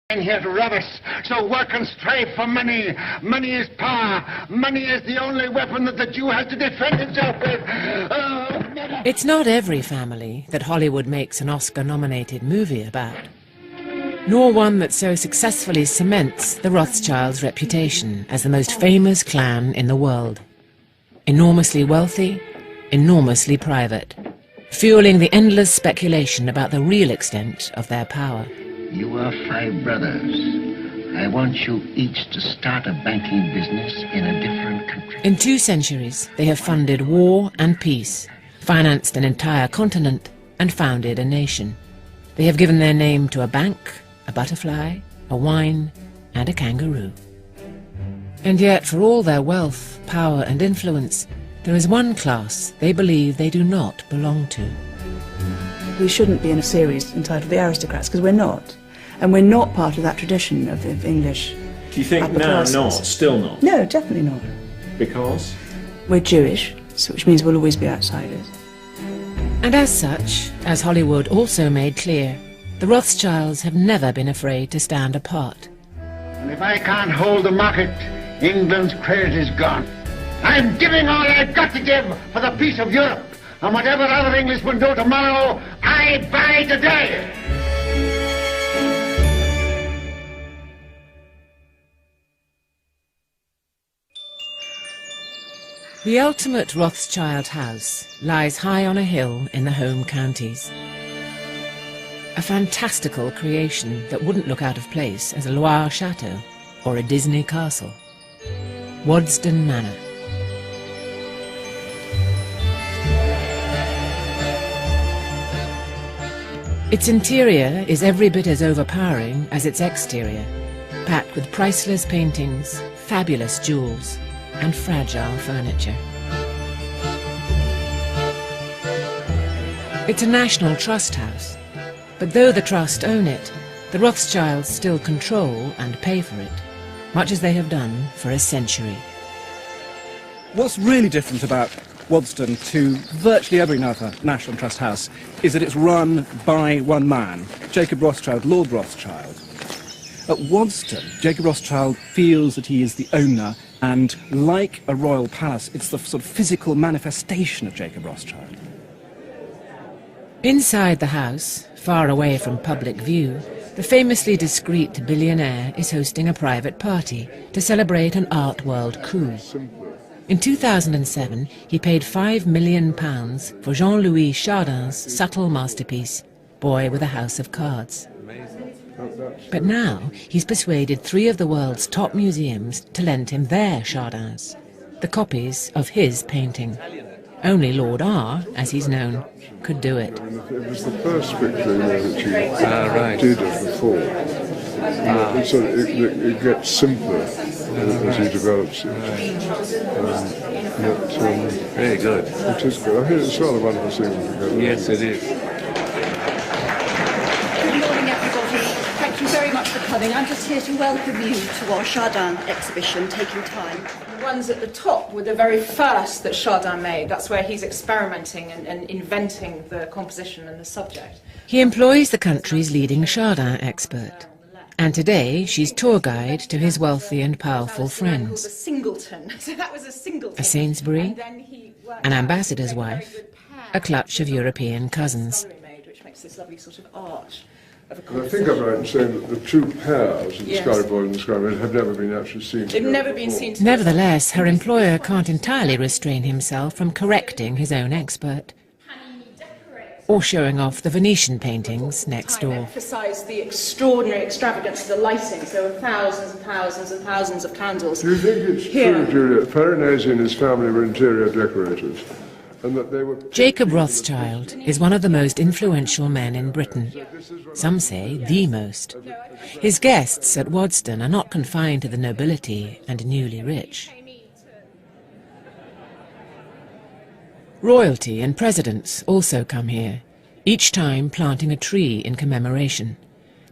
I'm here to rob us, so work and strive for money. Money is power. Money is the only weapon that the Jew has to defend himself with. It's not every family that Hollywood makes an Oscar-nominated movie about, nor one that so successfully cements the Rothschilds' reputation as the most famous clan in the world. Enormously wealthy, enormously private, fueling the endless speculation about the real extent of their power. You are 5 brothers. I want you each to start a banking business in a different country. In 2 centuries, they have funded war and peace, financed an entire continent, and founded a nation. They have given their name to a bank, a butterfly, a wine, and a kangaroo. And yet, for all their wealth, power, and influence, there is one class they believe they do not belong to. We shouldn't be in a series entitled The Aristocrats, because we're not. And we're not part of that tradition of English. Do you think now not? Still not? No, definitely not. Because? We're Jewish, which means we'll always be outsiders. And as such, as Hollywood also made clear, the Rothschilds have never been afraid to stand apart. And if I can't hold the market, England's credit is gone. I'm giving all I've got to give for the peace of Europe. And whatever other Englishmen do tomorrow, I buy today. The ultimate Rothschild house lies high on a hill in the home counties. A fantastical creation that wouldn't look out of place as a Loire chateau or a Disney castle. Wadston Manor. Its interior is every bit as overpowering as its exterior, packed with priceless paintings, fabulous jewels, and fragile furniture. It's a National Trust house, but though the Trust own it, the Rothschilds still control and pay for it, much as they have done for a century. What's really different about Wadston to virtually every other National Trust house is that it's run by one man, Jacob Rothschild, Lord Rothschild. At Wadston, Jacob Rothschild feels that he is the owner, and like a royal palace, it's the sort of physical manifestation of Jacob Rothschild. Inside the house, far away from public view, the famously discreet billionaire is hosting a private party to celebrate an art world coup. In 2007, he paid £5 million for Jean-Louis Chardin's subtle masterpiece, Boy with a House of Cards. But now he's persuaded 3 of the world's top museums to lend him their Chardins, the copies of his painting. Only Lord R, as he's known, could do it. It was the first picture which he did of the fall. So it gets simpler as he develops it. Very good. It is good. I think it's rather wonderful seeing them together. Yes, it is. Good morning, everybody. Thank you very much for coming. I'm just here to welcome you to our Chardin exhibition, taking time. The ones at the top were the very first that Chardin made. That's where he's experimenting and inventing the composition and the subject. He employs the country's leading Chardin expert. And today, she's tour guide to his wealthy and powerful friends. A Singleton. So that was a Singleton. A Sainsbury, an ambassador's wife, a clutch of European cousins. Which makes this lovely sort of arch. I think I'm right in saying that the 2 pairs, the Sky Boy and the Sky Boy, have never been actually seen together. They've never been seen together. Nevertheless, her employer can't entirely restrain himself from correcting his own expert, or showing off the Venetian paintings next door. Emphasise the extraordinary extravagance of the lighting. So there were thousands and thousands and thousands of candles. Do you think it's true, Juliet, Farnese and his family were interior decorators? And that they were... Jacob Rothschild is one of the most influential men in Britain. Some say the most. His guests at Wadston are not confined to the nobility and newly rich. Royalty and presidents also come here, each time planting a tree in commemoration,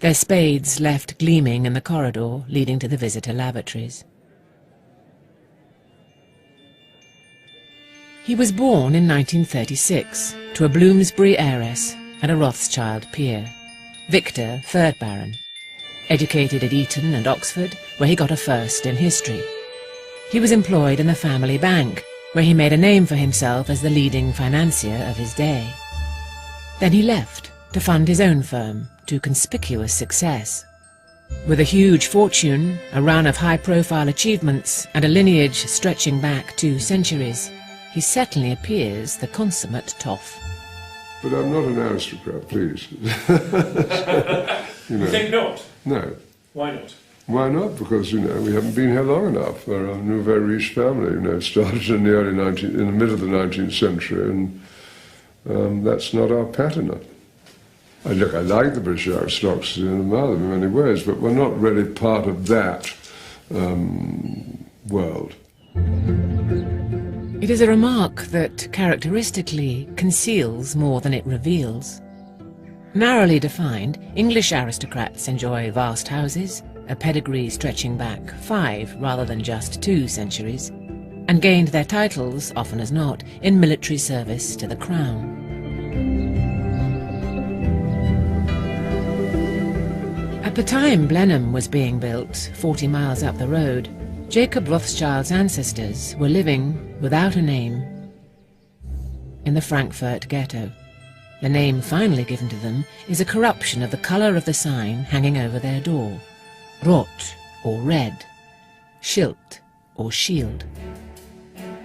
their spades left gleaming in the corridor leading to the visitor lavatories. He was born in 1936 to a Bloomsbury heiress and a Rothschild peer, Victor, 3rd Baron. Educated at Eton and Oxford, where he got a first in history. He was employed in the family bank, where he made a name for himself as the leading financier of his day. Then he left to fund his own firm to conspicuous success. With a huge fortune, a run of high-profile achievements, and a lineage stretching back 2 centuries, he certainly appears the consummate toff. But I'm not an aristocrat, please. You think not? No. Why not? Why not? Because, we haven't been here long enough. We're a new, very rich family. Started in the middle of the 19th century, and that's not our pattern. I like the British aristocracy and admire them in many ways, but we're not really part of that world. It is a remark that characteristically conceals more than it reveals. Narrowly defined, English aristocrats enjoy vast houses, a pedigree stretching back 5 rather than just 2 centuries, and gained their titles, often as not, in military service to the crown. At the time Blenheim was being built, 40 miles up the road, Jacob Rothschild's ancestors were living, without a name, in the Frankfurt ghetto. The name finally given to them is a corruption of the colour of the sign hanging over their door. Rot, or red. Schild, or shield.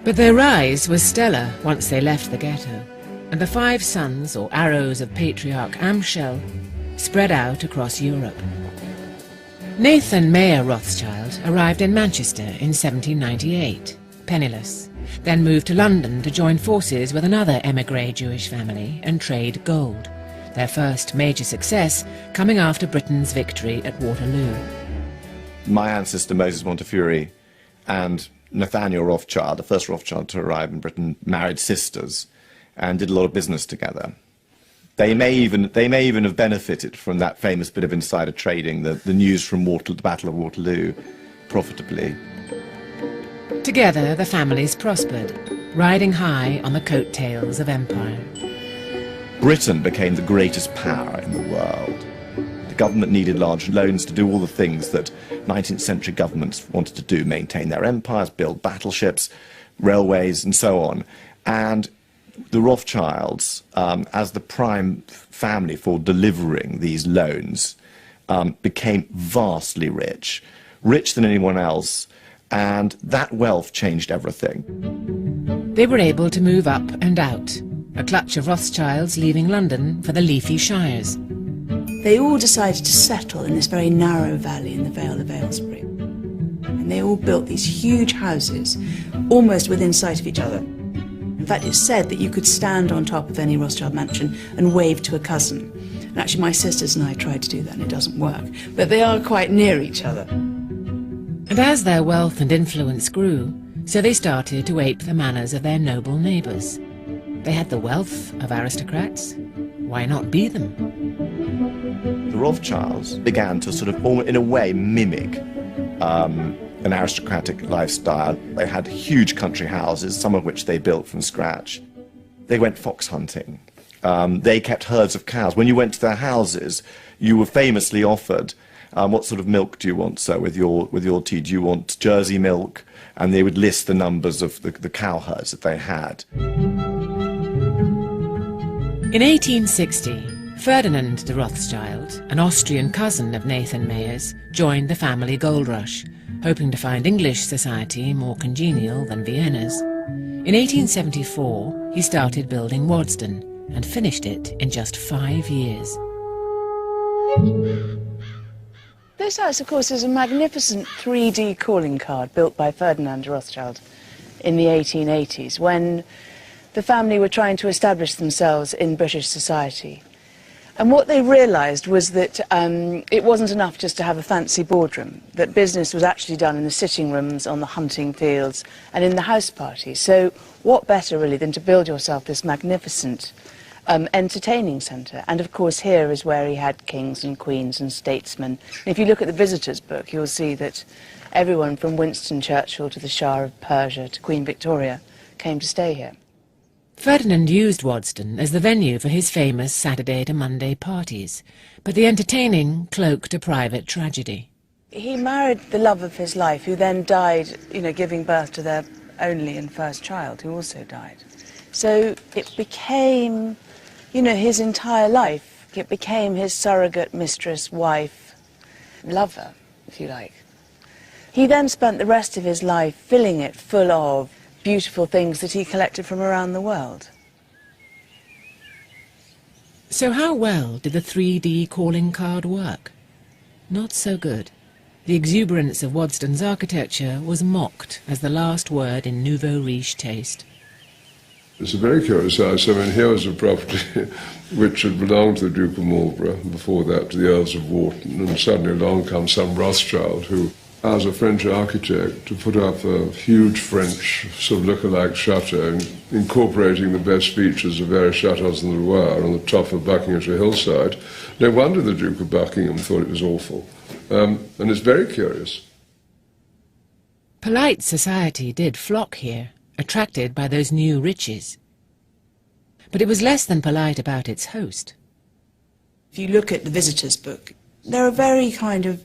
But their rise was stellar once they left the ghetto, and the 5 sons, or arrows of patriarch Amschel, spread out across Europe. Nathan Mayer Rothschild arrived in Manchester in 1798, penniless, then moved to London to join forces with another émigré Jewish family and trade gold, their first major success coming after Britain's victory at Waterloo. My ancestor Moses Montefiore and Nathaniel Rothschild, the first Rothschild to arrive in Britain, married sisters and did a lot of business together. They may even have benefited from that famous bit of insider trading, the news from the Battle of Waterloo, profitably. Together, the families prospered, riding high on the coattails of empire. Britain became the greatest power in the world. The government needed large loans to do all the things that 19th century governments wanted to do, maintain their empires, build battleships, railways, and so on. And the Rothschilds, as the prime family for delivering these loans, became vastly rich, richer than anyone else, and that wealth changed everything. They were able to move up and out, a clutch of Rothschilds leaving London for the leafy shires. They all decided to settle in this very narrow valley in the Vale of Aylesbury. And they all built these huge houses, almost within sight of each other. In fact, it's said that you could stand on top of any Rothschild mansion and wave to a cousin. And actually, my sisters and I tried to do that, and it doesn't work. But they are quite near each other. And as their wealth and influence grew, so they started to ape the manners of their noble neighbours. They had the wealth of aristocrats. Why not be them? The Rothschilds began to sort of, in a way, mimic an aristocratic lifestyle. They had huge country houses, some of which they built from scratch. They went fox hunting. They kept herds of cows. When you went to their houses, you were famously offered, what sort of milk do you want, sir, with your tea? Do you want Jersey milk? And they would list the numbers of the cow herds that they had. In 1860, Ferdinand de Rothschild, an Austrian cousin of Nathan Mayer's, joined the family gold rush, hoping to find English society more congenial than Vienna's. In 1874, he started building Waddesdon and finished it in just 5 years. This house, of course, is a magnificent 3D calling card built by Ferdinand de Rothschild in the 1880s, when the family were trying to establish themselves in British society. And what they realised was that it wasn't enough just to have a fancy boardroom, that business was actually done in the sitting rooms, on the hunting fields, and in the house parties. So what better, really, than to build yourself this magnificent entertaining centre? And, of course, here is where he had kings and queens and statesmen. And if you look at the visitors' book, you'll see that everyone from Winston Churchill to the Shah of Persia to Queen Victoria came to stay here. Ferdinand used Waddesdon as the venue for his famous Saturday to Monday parties, but the entertaining cloaked a private tragedy. He married the love of his life, who then died, giving birth to their only and first child, who also died. So it became, his entire life. It became his surrogate mistress, wife, lover, if you like. He then spent the rest of his life filling it full of beautiful things that he collected from around the world. So how well did the 3D calling card work? Not so good. The exuberance of Waddesdon's architecture was mocked as the last word in nouveau riche taste. It's a very curious house. I mean, here was a property which had belonged to the Duke of Marlborough, before that to the Earls of Wharton, and suddenly along comes some Rothschild who, as a French architect, to put up a huge French sort of look-alike chateau, incorporating the best features of various chateaux in the Loire on the top of Buckinghamshire hillside. No wonder the Duke of Buckingham thought it was awful. And it's very curious. Polite society did flock here, attracted by those new riches. But it was less than polite about its host. If you look at the visitors' book, there are very kind of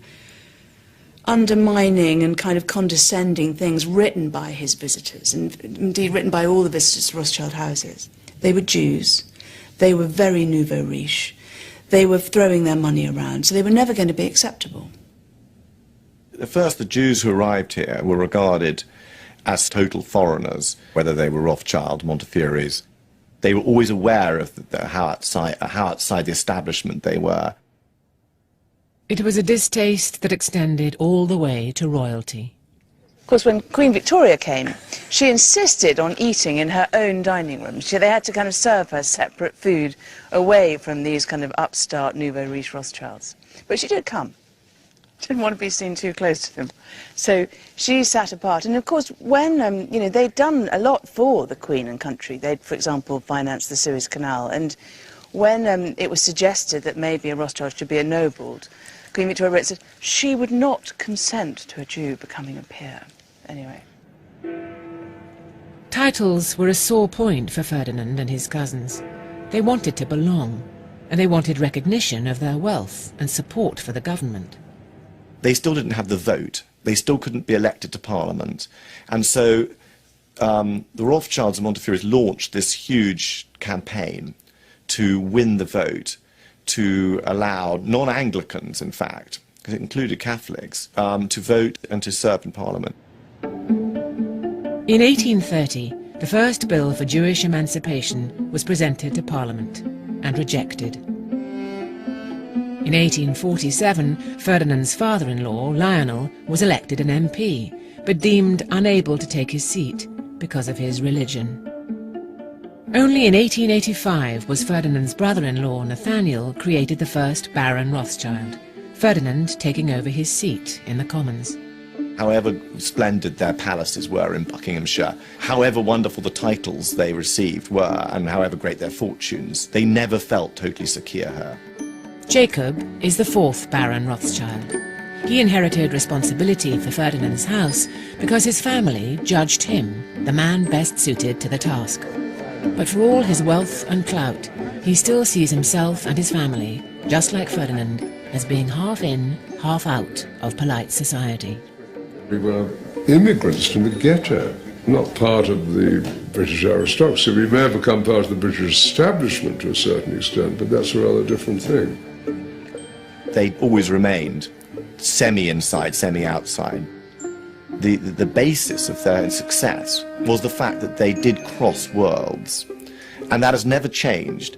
undermining and kind of condescending things written by his visitors, and indeed written by all the visitors to Rothschild houses. They were Jews. They were very nouveau riche. They were throwing their money around, so they were never going to be acceptable. At first, the Jews who arrived here were regarded as total foreigners, whether they were Rothschild, Montefiore's. They were always aware of how outside the establishment they were. It was a distaste that extended all the way to royalty. Of course, when Queen Victoria came, she insisted on eating in her own dining room. They had to kind of serve her separate food away from these kind of upstart nouveau riche Rothschilds. But she did come. She didn't want to be seen too close to them. So she sat apart. And of course, when, they'd done a lot for the Queen and country. They'd, for example, financed the Suez Canal. And when it was suggested that maybe a Rothschild should be ennobled, Queen Victoria wrote, said she would not consent to a Jew becoming a peer. Anyway. Titles were a sore point for Ferdinand and his cousins. They wanted to belong, and they wanted recognition of their wealth and support for the government. They still didn't have the vote. They still couldn't be elected to Parliament. And so the Rothschilds and Montefiore's launched this huge campaign to win the vote, to allow non-Anglicans, in fact, because it included Catholics, to vote and to serve in Parliament. In 1830, the first bill for Jewish emancipation was presented to Parliament and rejected. In 1847, Ferdinand's father-in-law, Lionel, was elected an MP, but deemed unable to take his seat because of his religion. Only in 1885 was Ferdinand's brother-in-law, Nathaniel, created the first Baron Rothschild, Ferdinand taking over his seat in the Commons. However splendid their palaces were in Buckinghamshire, however wonderful the titles they received were, and however great their fortunes, they never felt totally secure here. Jacob is the fourth Baron Rothschild. He inherited responsibility for Ferdinand's house because his family judged him the man best suited to the task. But for all his wealth and clout, he still sees himself and his family, just like Ferdinand, as being half in, half out of polite society. We were immigrants from the ghetto, not part of the British aristocracy. We may have become part of the British establishment to a certain extent, but that's a rather different thing. They always remained semi-inside, semi-outside. The basis of their success was the fact that they did cross worlds, and that has never changed.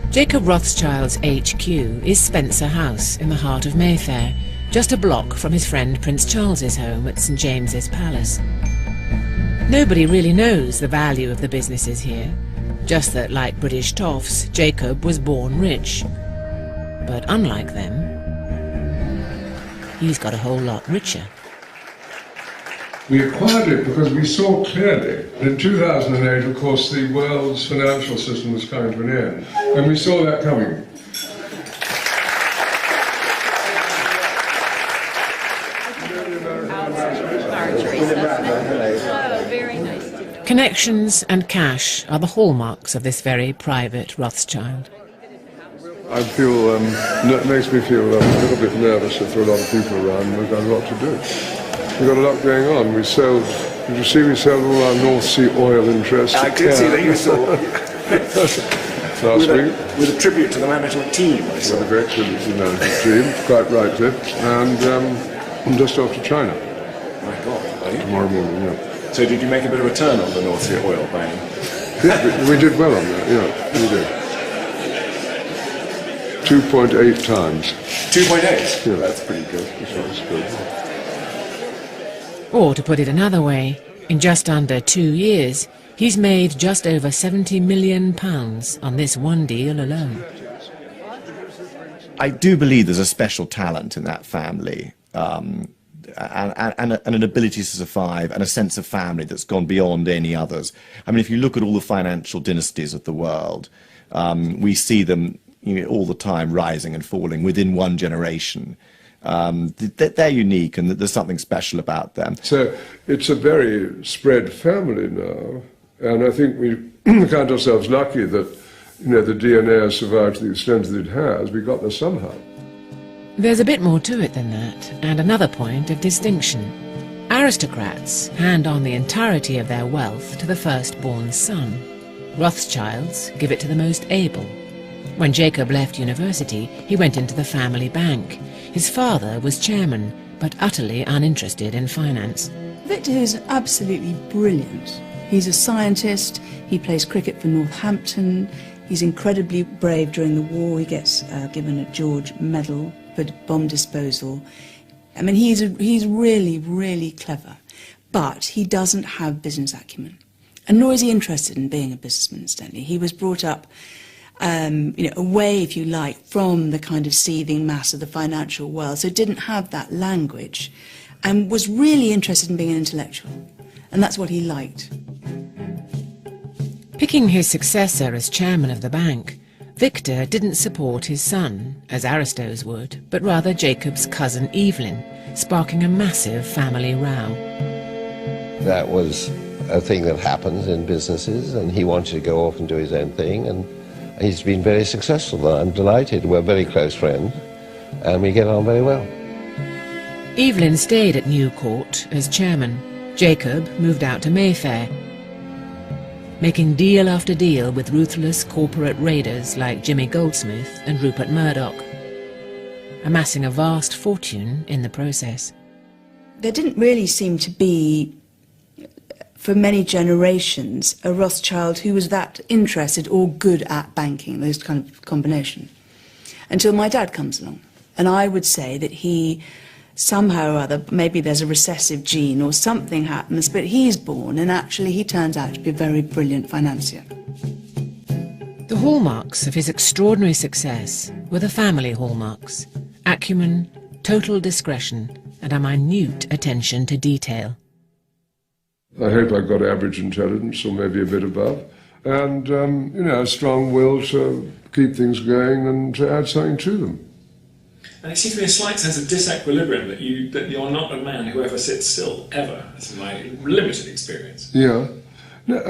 Jacob Rothschild's HQ is Spencer House in the heart of Mayfair, just a block from his friend Prince Charles's home at St James's Palace. Nobody really knows the value of the businesses here, just that, like British toffs, Jacob was born rich. But unlike them, he's got a whole lot richer. We acquired it because we saw clearly. In 2008, of course, the world's financial system was coming to an end, and we saw that coming. Connections and cash are the hallmarks of this very private Rothschild. I feel, it makes me feel a little bit nervous if there are a lot of people around. We've got a lot to do. We've got a lot going on. We sold, did you see we sold all our North Sea oil interests? I did see that you sold. Last week. With a tribute to the management team. With a great tribute to the management team, quite rightly. And I'm just off to China. My God, are you? Tomorrow morning, yeah. So did you make a bit of a turn on the North Sea oil buying? Yeah, we did well on that, yeah, we did. 2.8 times. 2.8? Yeah, that's pretty good. That's good. Or, to put it another way, in just under 2 years, he's made just over £70 million on this one deal alone. I do believe there's a special talent in that family, and an ability to survive, and a sense of family that's gone beyond any others. I mean, if you look at all the financial dynasties of the world, we see them all the time rising and falling within one generation. They're unique, and there's something special about them. So it's a very spread family now, and I think we count ourselves lucky that the DNA has survived to the extent that it has. We got there somehow. There's a bit more to it than that, and another point of distinction. Aristocrats hand on the entirety of their wealth to the firstborn son. Rothschilds give it to the most able. When Jacob left university, he went into the family bank. His father was chairman, but utterly uninterested in finance. Victor is absolutely brilliant. He's a scientist, he plays cricket for Northampton, he's incredibly brave during the war, he gets given a George Medal for bomb disposal. I mean, he's really, really clever, but he doesn't have business acumen. And nor is he interested in being a businessman, incidentally. He was brought up away, if you like, from the kind of seething mass of the financial world, so didn't have that language, and was really interested in being an intellectual, and that's what he liked. Picking his successor as chairman of the bank, Victor didn't support his son, as Aristos would, but rather Jacob's cousin Evelyn, sparking a massive family row. That was a thing that happens in businesses, and he wanted to go off and do his own thing, and he's been very successful. I'm delighted. We're very close friends, and we get on very well. Evelyn stayed at New Court as chairman. Jacob moved out to Mayfair, making deal after deal with ruthless corporate raiders like Jimmy Goldsmith and Rupert Murdoch, amassing a vast fortune in the process. There didn't really seem to be, for many generations, a Rothschild who was that interested or good at banking, those kind of combination, until my dad comes along. And I would say that he, somehow or other, maybe there's a recessive gene or something happens, but he's born, and actually he turns out to be a very brilliant financier. The hallmarks of his extraordinary success were the family hallmarks: acumen, total discretion, and a minute attention to detail. I hope I've got average intelligence, or maybe a bit above, and, a strong will to keep things going and to add something to them. And it seems to be a slight sense of disequilibrium that you're not a man who ever sits still, ever. This is my limited experience. Yeah. No,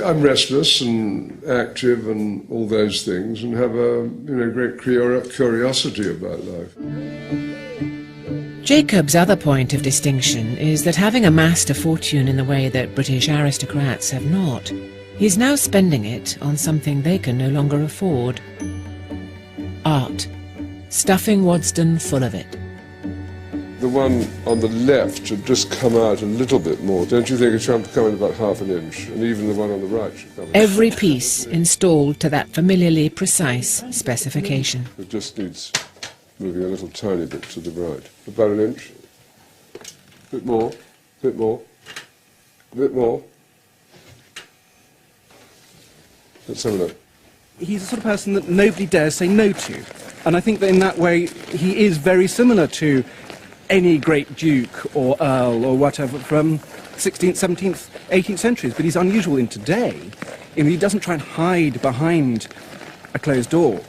I'm restless and active and all those things, and have a great curiosity about life. Jacob's other point of distinction is that, having amassed a fortune in the way that British aristocrats have not, he's now spending it on something they can no longer afford: art, stuffing Waddesdon full of it. The one on the left should just come out a little bit more. Don't you think it should come in about half an inch? And even the one on the right should come in. Every piece installed to that familiarly precise specification. It just needs moving a little tiny bit to the right. About an inch. Bit more. Bit more. Bit more. Let's have a look. He's the sort of person that nobody dares say no to. And I think that in that way he is very similar to any great duke or earl or whatever from 16th, 17th, 18th centuries. But he's unusual in today. He doesn't try and hide behind a closed door.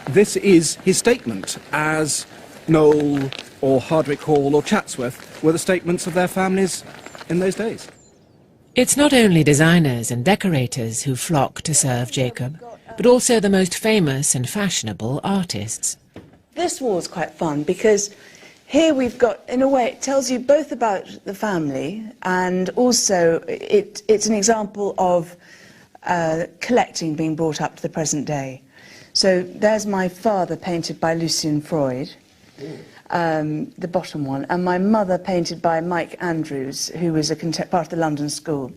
This is his statement, as Noel or Hardwicke Hall or Chatsworth were the statements of their families in those days. It's not only designers and decorators who flock to serve Jacob, but also the most famous and fashionable artists. This wall's quite fun because here we've got, in a way, it tells you both about the family and also it's an example of collecting being brought up to the present day. So there's my father painted by Lucian Freud, the bottom one, and my mother painted by Mike Andrews, who was a part of the London School.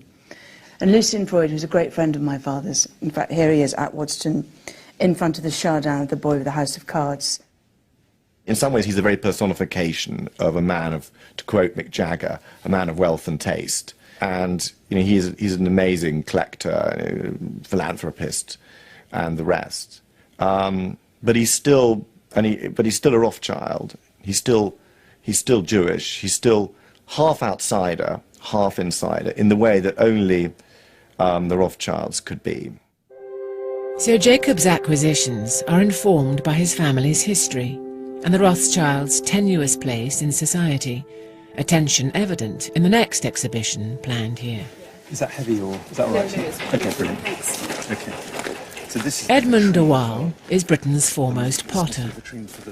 And Lucian Freud was a great friend of my father's. In fact, here he is at Waddesdon, in front of the Chardin of the Boy with the House of Cards. In some ways, he's a very personification of a man of, to quote Mick Jagger, a man of wealth and taste. And he's an amazing collector, philanthropist, and the rest. But he's still a Rothschild. He's still Jewish. He's still half outsider, half insider, in the way that only the Rothschilds could be. So Jacob's acquisitions are informed by his family's history and the Rothschilds' tenuous place in society, a tension evident in the next exhibition planned here. Is that heavy or is that all right? Okay, brilliant. Thanks. Okay. So this is Edmund de Waal is Britain's foremost potter.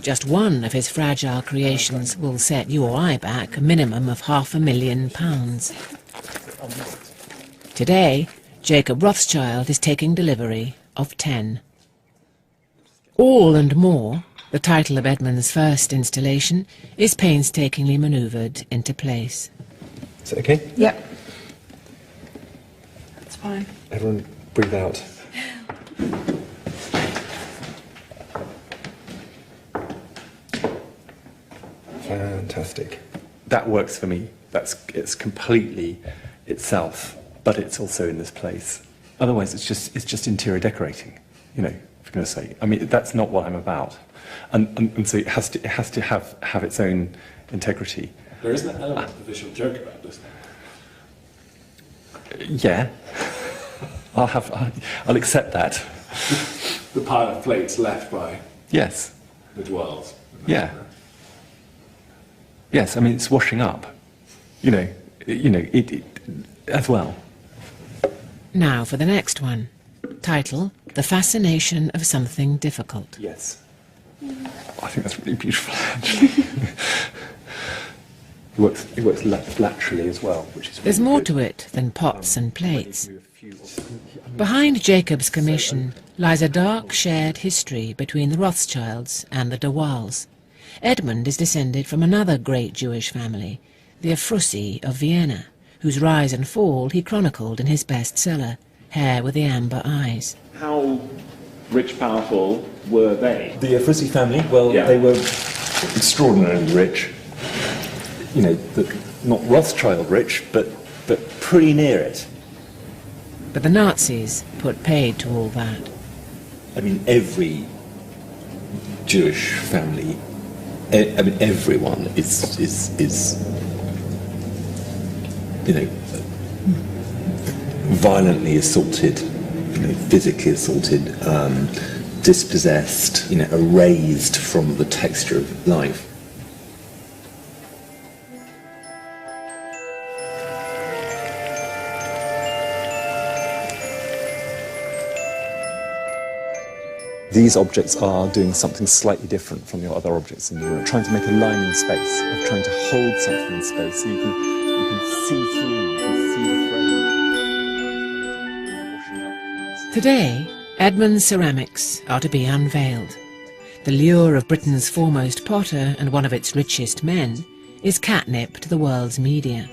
Just one of his fragile creations will set you or I back a minimum of £500,000. Today, Jacob Rothschild is taking delivery of 10. All and more, the title of Edmund's first installation, is painstakingly manoeuvred into place. Is it okay? Yep. That's fine. Everyone breathe out. Fantastic. That works for me. It's completely itself, but it's also in this place. Otherwise, it's just interior decorating. You know, for goodness sake. I mean, that's not what I'm about. And so it has to have its own integrity. There is an element of visual joke about this. Yeah. I'll accept that. The pile of plates left by Yes. the dwells. Yeah. Yes, I mean it's washing up. It as well. Now for the next one. Title, The Fascination of Something Difficult. Yes. I think that's really beautiful, actually. It works laterally as well, which is really There's more good. to it than pots and plates. Behind Jacob's commission lies a dark shared history between the Rothschilds and the de Waals. Edmund is descended from another great Jewish family, the Ephrussi of Vienna, whose rise and fall he chronicled in his bestseller, Hair with the Amber Eyes. How rich, powerful were they? The Ephrussi family, well, Yeah. they were extraordinarily rich. Not Rothschild rich, but pretty near it. But the Nazis put paid to all that. I mean, every Jewish family, everyone is violently assaulted, physically assaulted, dispossessed, erased from the texture of life. These objects are doing something slightly different from your other objects in the room, trying to make a line in space, of trying to hold something in space so you can see through, you can see the frame. Today, Edmund's ceramics are to be unveiled. The lure of Britain's foremost potter and one of its richest men is catnip to the world's media.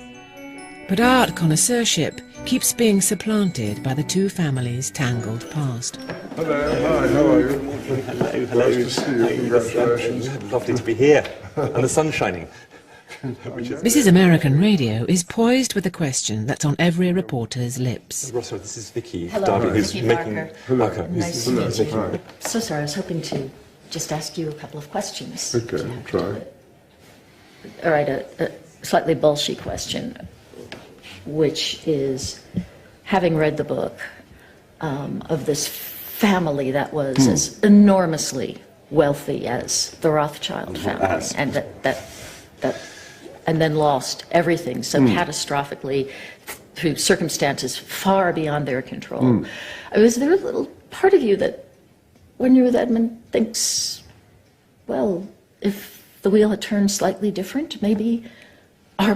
But art connoisseurship keeps being supplanted by the two families' tangled past. Hello, hi, how are you? Hello. Nice to see you, congratulations. Lovely to be here, and the sun's shining. This is American Radio is poised with a question that's on every reporter's lips. Rothschild, this is Vicky. Hello, Darby, who's Vicky making... Barker. Marco, Nice who's- to who's meet you. making- So sorry, I was hoping to just ask you a couple of questions. Okay, try. All right, a slightly bullshit question, which is, having read the book of this family that was as enormously wealthy as the Rothschild family, and that and then lost everything so catastrophically, through circumstances far beyond their control. Was there a little part of you that, when you're with Edmund, thinks, well, if the wheel had turned slightly different, maybe our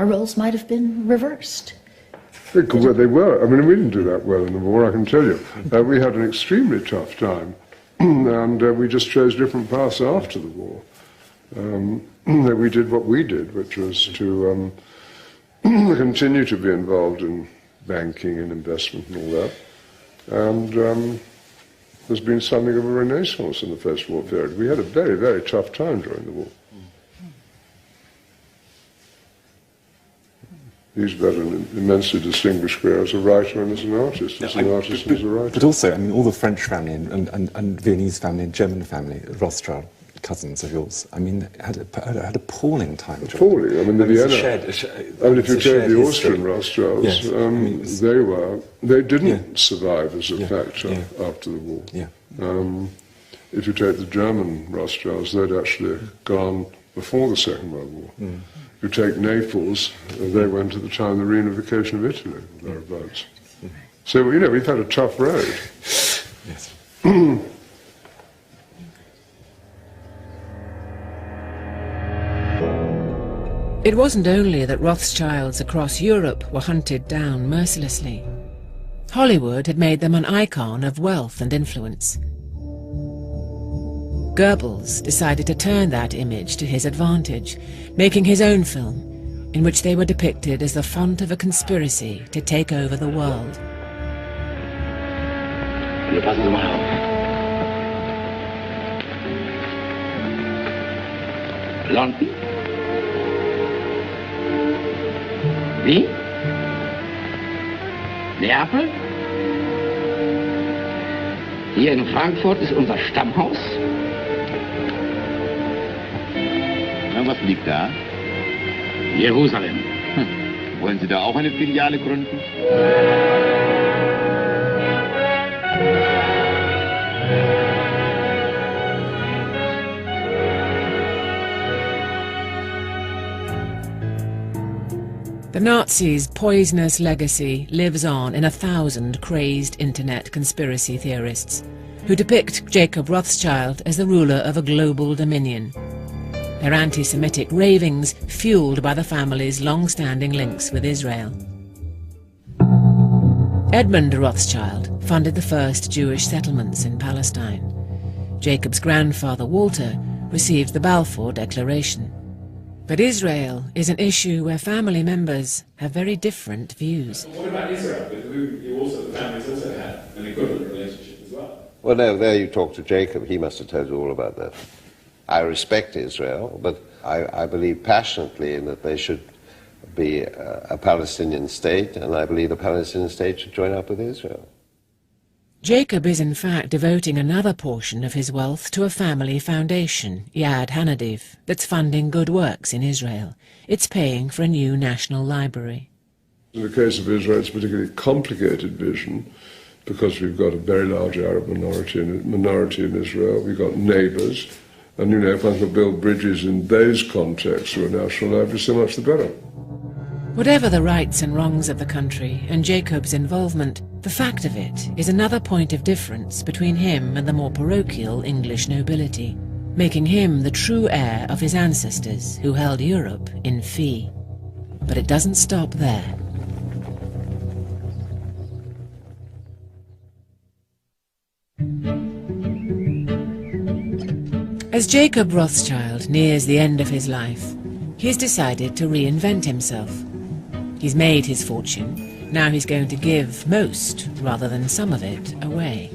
roles might have been reversed? Well, they were. I mean, we didn't do that well in the war, I can tell you. We had an extremely tough time, and we just chose different paths after the war. We did what we did, which was to continue to be involved in banking and investment and all that. And there's been something of a renaissance in the post-war period. We had a very, very tough time during the war. He's got an immensely distinguished career as a writer and as an artist, as an artist and as a writer. But also, I mean, all the French family and Viennese family and German family, Rothschild cousins of yours, I mean, had appalling time. Appalling. I mean, the Vienna. I mean, if you take the Austrian Rothschilds, yes. They didn't survive as a factor after the war. Yeah. If you take the German Rothschilds, they'd actually gone before the Second World War. You take Naples, they went at the time of the reunification of Italy, thereabouts. So, you know, we've had a tough road. Yes. It wasn't only that Rothschilds across Europe were hunted down mercilessly. Hollywood had made them an icon of wealth and influence. Goebbels decided to turn that image to his advantage, making his own film, in which they were depicted as the front of a conspiracy to take over the world. Passen Sie mal auf. London? Wie? Neapel? Hier in Frankfurt ist unser Stammhaus. Na, was liegt da? Jerusalem. Wollen Sie da auch eine Filiale gründen? The Nazis' poisonous legacy lives on in 1,000 crazed internet conspiracy theorists who depict Jacob Rothschild as the ruler of a global dominion. Their anti-Semitic ravings fueled by the family's long-standing links with Israel. Edmund Rothschild funded the first Jewish settlements in Palestine. Jacob's grandfather Walter received the Balfour Declaration. But Israel is an issue where family members have very different views. What about Israel, with whom the families also had an equivalent relationship as well? Well, no, there you talk to Jacob. He must have told you all about that. I respect Israel, but I believe passionately in that they should be a Palestinian state, and I believe the Palestinian state should join up with Israel. Jacob is in fact devoting another portion of his wealth to a family foundation, Yad Hanadiv, that's funding good works in Israel. It's paying for a new national library. In the case of Israel, it's a particularly complicated vision because we've got a very large Arab minority in Israel. We've got neighbours, and you know, if one can build bridges in those contexts to a national library, so much the better. Whatever the rights and wrongs of the country and Jacob's involvement, the fact of it is another point of difference between him and the more parochial English nobility, making him the true heir of his ancestors who held Europe in fee. But it doesn't stop there. As Jacob Rothschild nears the end of his life, he's decided to reinvent himself. He's made his fortune. Now he's going to give most, rather than some of it, away.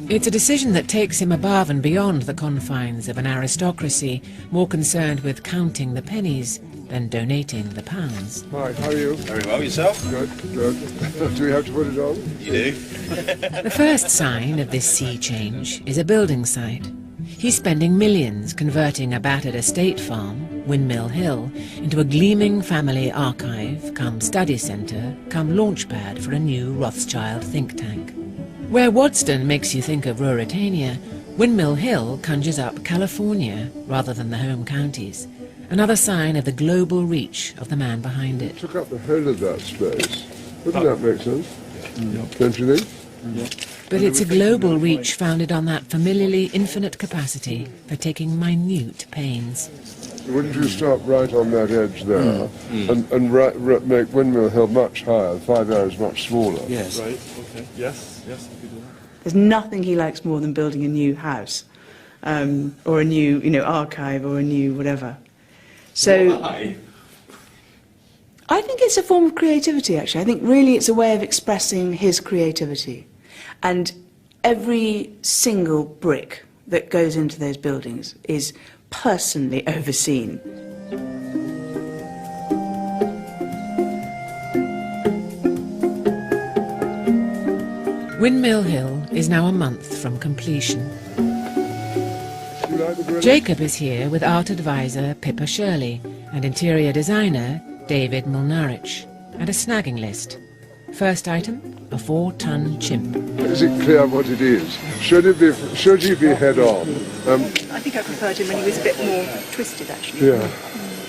It's a decision that takes him above and beyond the confines of an aristocracy, more concerned with counting the pennies than donating the pounds. Hi, how are you? Very well, yourself? Good, good. Do we have to put it on? You do. The first sign of this sea change is a building site. He's spending millions converting a battered estate farm, Windmill Hill, into a gleaming family archive, come study centre, come launchpad for a new Rothschild think tank. Where Waddesdon makes you think of Ruritania, Windmill Hill conjures up California rather than the home counties. another sign of the global reach of the man behind it. Took up the whole of that space. Wouldn't that make sense? Don't you think? But it's a global reach founded on that familiarly infinite capacity for taking minute pains. Wouldn't you start right on that edge there and make Windmill Hill much higher, the 5 areas much smaller? Yes. Right, okay. Yes, yes, I could do that. There's nothing he likes more than building a new house, or a new, archive, or a new whatever. So Why? I think it's a form of creativity, actually. I think really it's a way of expressing his creativity. And every single brick that goes into those buildings is personally overseen. Windmill Hill is now a month from completion. Jacob is here with art advisor Pippa Shirley and interior designer David Mulnarich, and a snagging list. First item, a 4-ton chimp. Is it clear what it is? Should he be head on? I think I preferred him when he was a bit more twisted, actually. Yeah,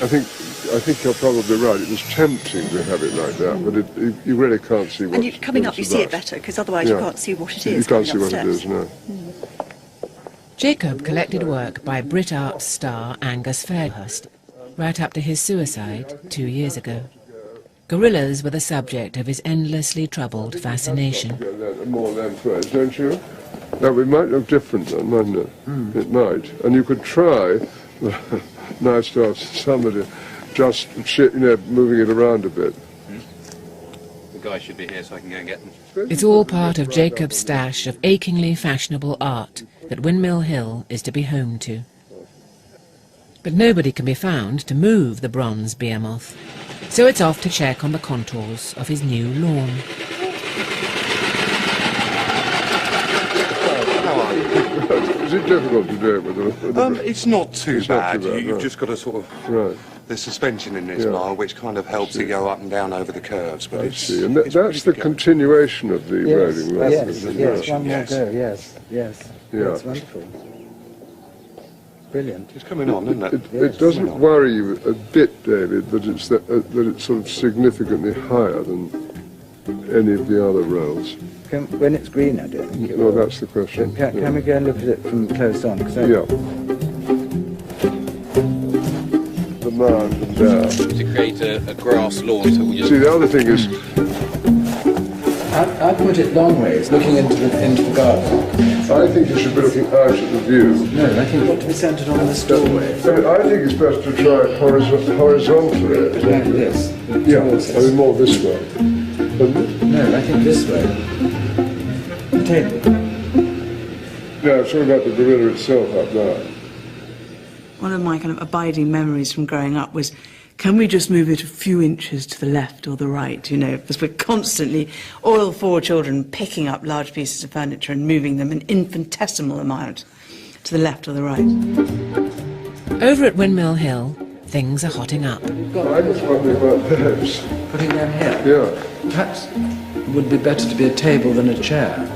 I think you're probably right. It was tempting to have it like that, but you really can't see what. And coming up, you see it better, because otherwise you can't see what it is. You can't see what it is, no. Jacob collected work by Brit Arts star Angus Fairhurst, right up to his suicide 2 years ago. Gorillas were the subject of his endlessly troubled fascination. More lengthways, don't you? Now, it might look different then, mightn't it? It might. And you could try, nice to have somebody just moving it around a bit. The guy should be here so I can go and get them. It's all part of Jacob's stash of achingly fashionable art that Windmill Hill is to be home to. But nobody can be found to move the bronze behemoth, so it's off to check on the contours of his new lawn. Is it difficult to do it with a... It's not too bad. You've You've just got to sort of... Right. There's suspension in this mile, which kind of helps you go up and down over the curves. But I see. And that's the continuation of the rolling road. Yes, one more go, yes. Yeah. That's wonderful. Brilliant. It's coming on, isn't it? It doesn't worry you a bit, David, that it's sort of significantly higher than any of the other rolls. When it's green, I don't think it No, will. that's the question. Can we go and look at it from close on? Yeah. The mound and there. To create a grass lawn, so we just... See, the other thing is... I put it long ways, looking into the garden. I think you should be looking out at the view. No, I think it ought to be centred on the doorway. I think it's best to try it horizontally. Like this. Yeah, I mean more this way. No, I think this way. The table. Yeah, it's all about the gorilla itself up there. One of my kind of abiding memories from growing up was, can we just move it a few inches to the left or the right, because we're constantly, all 4 children, picking up large pieces of furniture and moving them an infinitesimal amount to the left or the right. Over at Windmill Hill, things are hotting up. I was wondering about those. Putting them here? Yeah. Perhaps it would be better to be a table than a chair.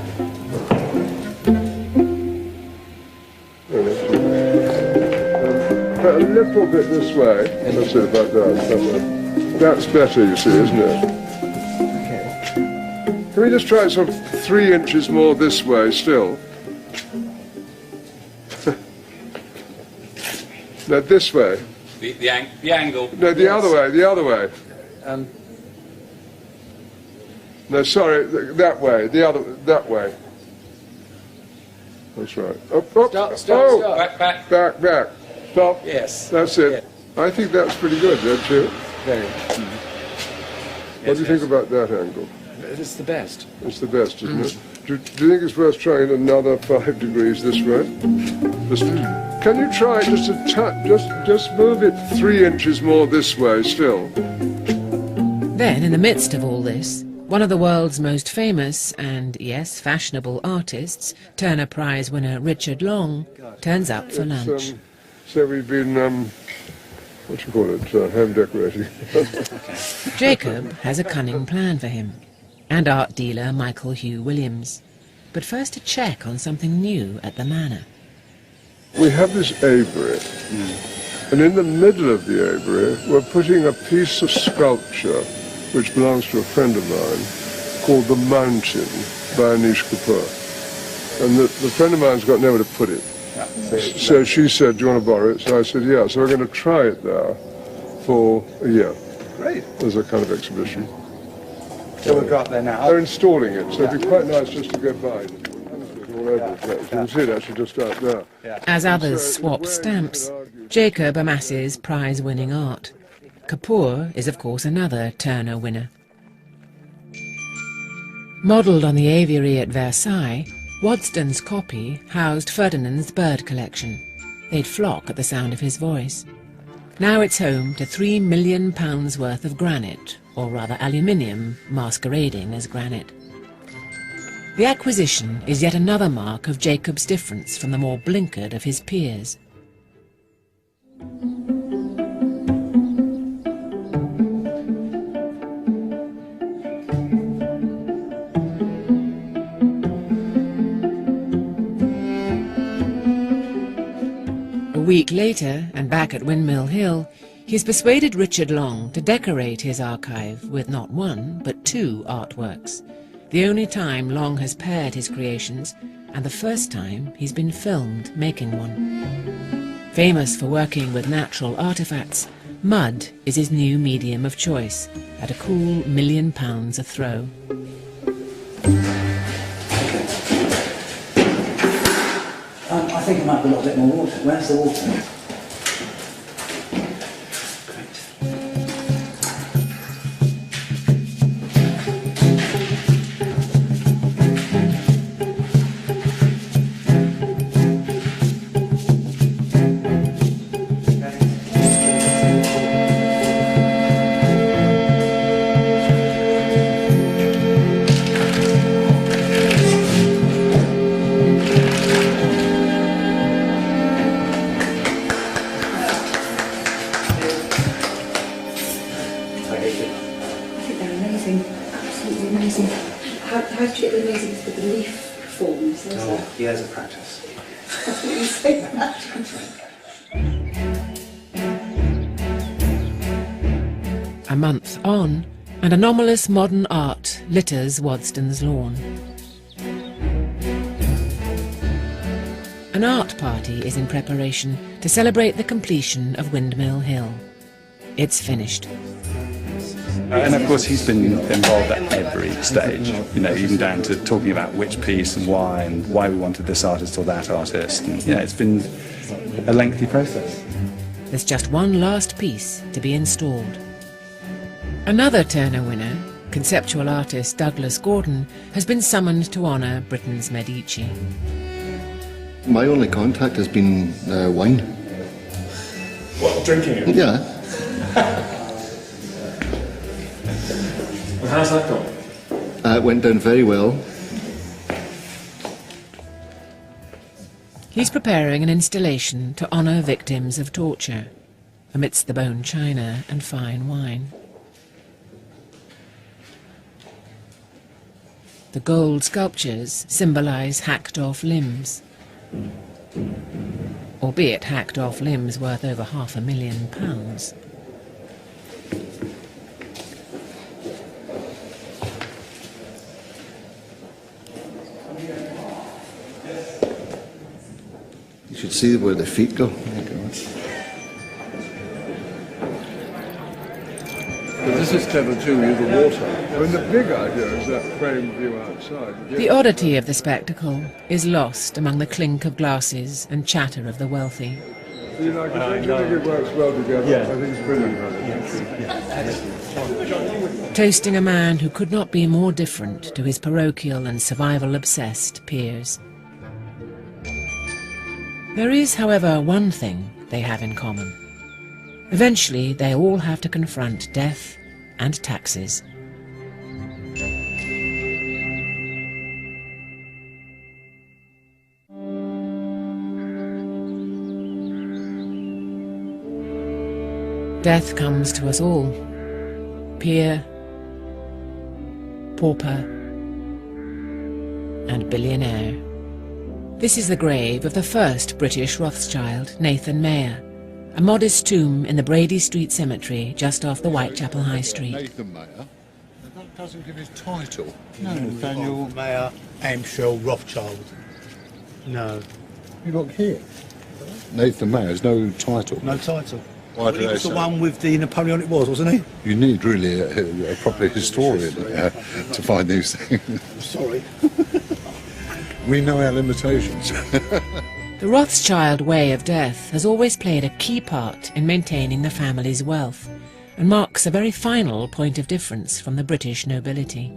A little bit this way. That's it, about that. That's better, you see, isn't it? Okay. Can we just try it sort of 3 inches more this way still? No, this way. The angle. No, the other way. No, sorry, that way, that way. That's right. Up. Stop. Back. Stop. Yes. That's it. Yeah. I think that's pretty good, don't you? Very. What do you think about that angle? It's the best. It's the best, isn't it? Do you think it's worth trying another 5 degrees this way? Can you try just a touch? Just move it 3 inches more this way still. Then, in the midst of all this, one of the world's most famous and, yes, fashionable artists, Turner Prize winner Richard Long, turns up for lunch. So we've been, what do you call it, home decorating. Jacob has a cunning plan for him, and art dealer Michael Hugh Williams. But first a check on something new at the manor. We have this aviary, And in the middle of the aviary, we're putting a piece of sculpture which belongs to a friend of mine called The Mountain by Anish Kapoor. And the friend of mine's got nowhere to put it. So she said, do you want to borrow it? So I said, yeah. So we're going to try it there for a year. Great. As a kind of exhibition. So we've got there now. They're installing it, so it'd be quite nice just to go by. All over the place. You can see it actually just out there. As others swap stamps, Jacob amasses prize-winning art. Kapoor is, of course, another Turner winner. Modelled on the aviary at Versailles, Waddesdon's copy housed Ferdinand's bird collection. They'd flock at the sound of his voice. Now it's home to £3 million worth of granite, or rather aluminium, masquerading as granite. The acquisition is yet another mark of Jacob's difference from the more blinkered of his peers. A week later, and back at Windmill Hill, he's persuaded Richard Long to decorate his archive with not one, but two artworks. The only time Long has paired his creations, and the first time he's been filmed making one. Famous for working with natural artefacts, mud is his new medium of choice, at a cool £1 million a throw. I think it might be a little bit more water. Where's the water? How do you get the amazing with the leaf forms? Years of practice. That's what you say that. A month on, and anomalous modern art litters Waddesdon's lawn. An art party is in preparation to celebrate the completion of Windmill Hill. It's finished. And of course he's been involved at every stage, you know, even down to talking about which piece and why we wanted this artist or that artist. And yeah, it's been a lengthy process. There's just one last piece to be installed. Another Turner winner, conceptual artist Douglas Gordon, has been summoned to honour Britain's Medici. My only contact has been wine. What, drinking it? Yeah. And how's that gone? It went down very well. He's preparing an installation to honour victims of torture, amidst the bone china and fine wine. The gold sculptures symbolise hacked-off limbs, albeit hacked-off limbs worth over £500,000. You should see where the feet go. But this is clever too, with the water. I mean, the big idea is that frame view outside. The oddity of the spectacle is lost among the clink of glasses and chatter of the wealthy. Do you like it? Don't you think it works well together? Yeah. I think it's brilliant. Toasting a man who could not be more different to his parochial and survival-obsessed peers. There is, however, one thing they have in common. Eventually, they all have to confront death and taxes. Death comes to us all. Peer, pauper, and billionaire. This is the grave of the first British Rothschild, Nathan Mayer, a modest tomb in the Brady Street Cemetery just off the Whitechapel High Street. Nathan Mayer. That doesn't give his title. No, Nathaniel Mayer, Amschel, Rothschild. No. You look here. Nathan Mayer's no title. No title. Why He was the one with the Napoleonic Wars, wasn't he? You need really a proper historian to find these things. Sorry. We know our limitations. The Rothschild way of death has always played a key part in maintaining the family's wealth and marks a very final point of difference from the British nobility.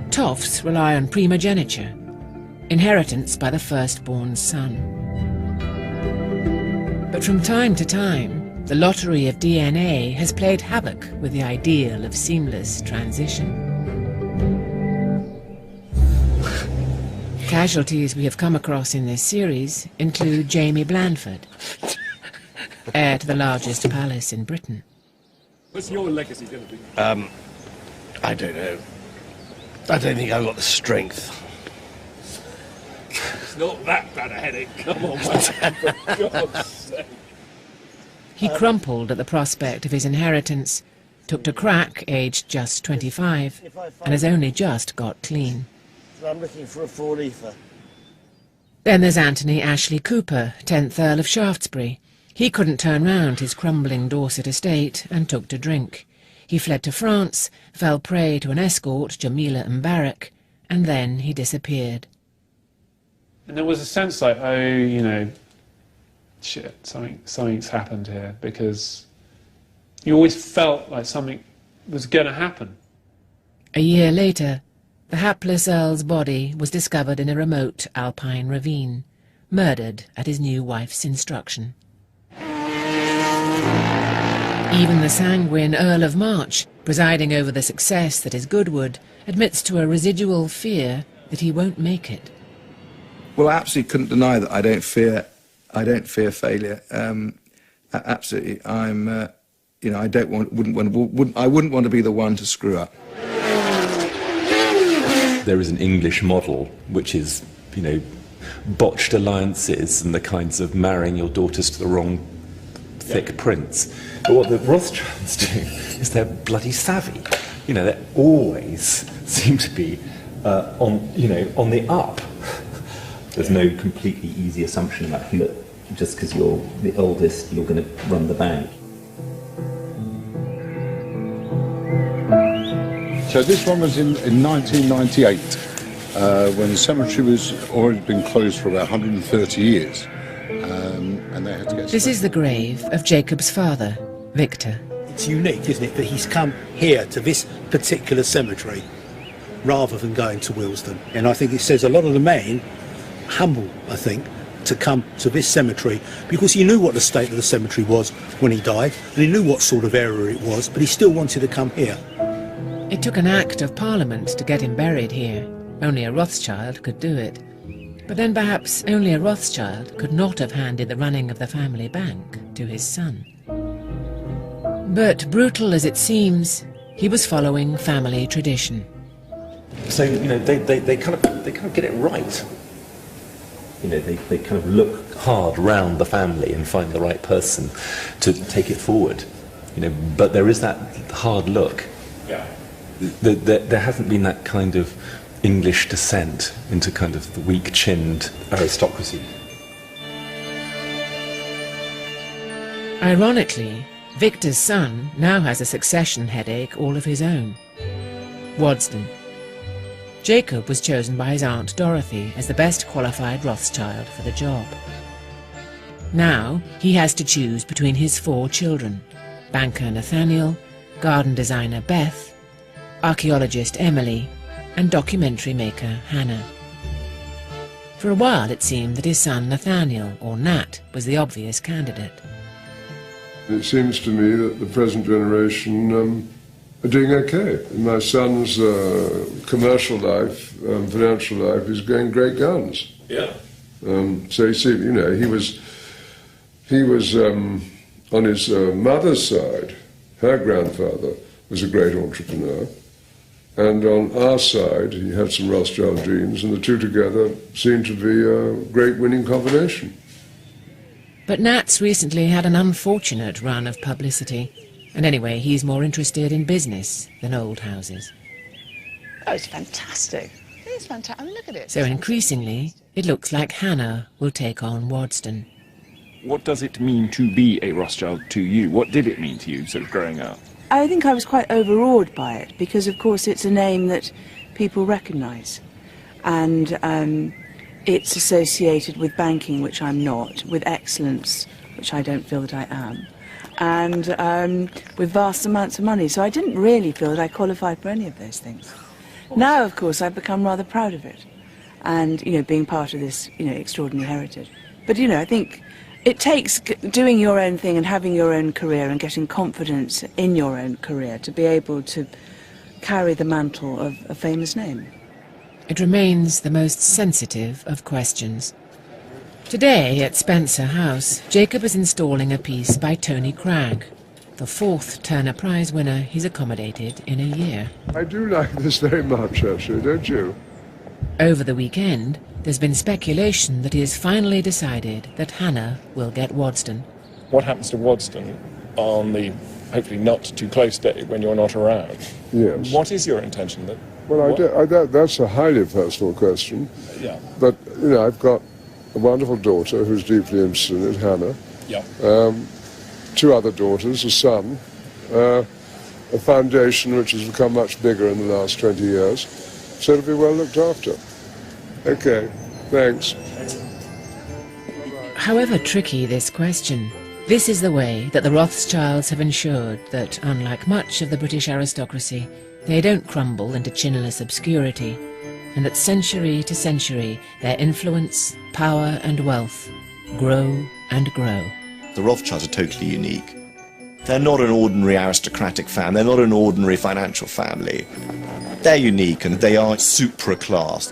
Toffs rely on primogeniture, inheritance by the firstborn son. But from time to time, the lottery of DNA has played havoc with the ideal of seamless transition. Casualties we have come across in this series include Jamie Blandford, heir to the largest palace in Britain. What's your legacy going to be? I don't know. I don't think I've got the strength. It's not that bad a headache. Come on, man. For God's sake. He crumpled at the prospect of his inheritance, took to crack aged just 25, and has only just got clean. So I'm looking for a four-leafer. Then there's Anthony Ashley Cooper, 10th Earl of Shaftesbury. He couldn't turn round his crumbling Dorset estate and took to drink. He fled to France, fell prey to an escort, Jamila Mbarak, and then he disappeared. And there was a sense like, oh, you know, shit, something's happened here, because you always felt like something was going to happen. A year later, the hapless Earl's body was discovered in a remote alpine ravine, murdered at his new wife's instruction. Even the sanguine Earl of March, presiding over the success that is Goodwood, admits to a residual fear that he won't make it. Well, I absolutely couldn't deny that I don't fear failure. Absolutely, I wouldn't want to be the one to screw up. There is an English model which is, you know, botched alliances and the kinds of marrying your daughters to the wrong thick prince. But what the Rothschilds do is they're bloody savvy. You know, they always seem to be on the up. There's no completely easy assumption about who, just because you're the oldest, you're going to run the bank. So this one was in 1998, when the cemetery was already been closed for about 130 years, and they had to get... This is the grave of Jacob's father, Victor. It's unique, isn't it, that he's come here to this particular cemetery rather than going to Willesden. And I think it says a lot of the men, humble, I think, to come to this cemetery because he knew what the state of the cemetery was when he died, and he knew what sort of area it was, but he still wanted to come here. It took an act of Parliament to get him buried here. Only a Rothschild could do it. But then perhaps only a Rothschild could not have handed the running of the family bank to his son. But brutal as it seems, he was following family tradition. So, you know, they kind of get it right. You know, they kind of look hard round the family and find the right person to take it forward. You know, but there is that hard look. Yeah. There hasn't been that kind of English descent into kind of the weak-chinned aristocracy. Ironically, Victor's son now has a succession headache all of his own. Waddesdon. Jacob was chosen by his Aunt Dorothy as the best qualified Rothschild for the job. Now he has to choose between his 4 children, banker Nathaniel, garden designer Beth, archaeologist Emily, and documentary maker Hannah. For a while it seemed that his son Nathaniel, or Nat, was the obvious candidate. It seems to me that the present generation are doing okay. My son's commercial life, financial life, is going great guns. Yeah. So you see, you know, he was on his mother's side. Her grandfather was a great entrepreneur, and on our side, he had some Rothschild genes, and the two together seemed to be a great winning combination. But Nat's recently had an unfortunate run of publicity. And anyway, he's more interested in business than old houses. Oh, it's fantastic. It's fantastic. I mean, look at it. So increasingly, it looks like Hannah will take on Waddesdon. What does it mean to be a Rothschild to you? What did it mean to you, sort of growing up? I think I was quite overawed by it because, of course, it's a name that people recognise. And it's associated with banking, which I'm not, with excellence, which I don't feel that I am, and with vast amounts of money. So I didn't really feel that I qualified for any of those things. Now, of course, I've become rather proud of it, and, you know, being part of this, you know, extraordinary heritage. But, you know, I think it takes doing your own thing and having your own career and getting confidence in your own career to be able to carry the mantle of a famous name. It remains the most sensitive of questions. Today at Spencer House, Jacob is installing a piece by Tony Cragg, the fourth Turner Prize winner he's accommodated in a year. I do like this very much, actually, don't you? Over the weekend, there's been speculation that he has finally decided that Hannah will get Waddesdon. What happens to Waddesdon on the hopefully not too close day when you're not around? Yes. What is your intention? Well, that's a highly personal question. Yeah. But, you know, I've got a wonderful daughter who's deeply interested in it, Hannah. Yeah. 2 other daughters, a son, a foundation which has become much bigger in the last 20 years. So it'll be well looked after. Okay, thanks. However tricky this question, this is the way that the Rothschilds have ensured that, unlike much of the British aristocracy, they don't crumble into chinless obscurity, and that century to century their influence, power and wealth grow and grow. The Rothschilds are totally unique. They're not an ordinary aristocratic family, they're not an ordinary financial family. They're unique and they are supra-class.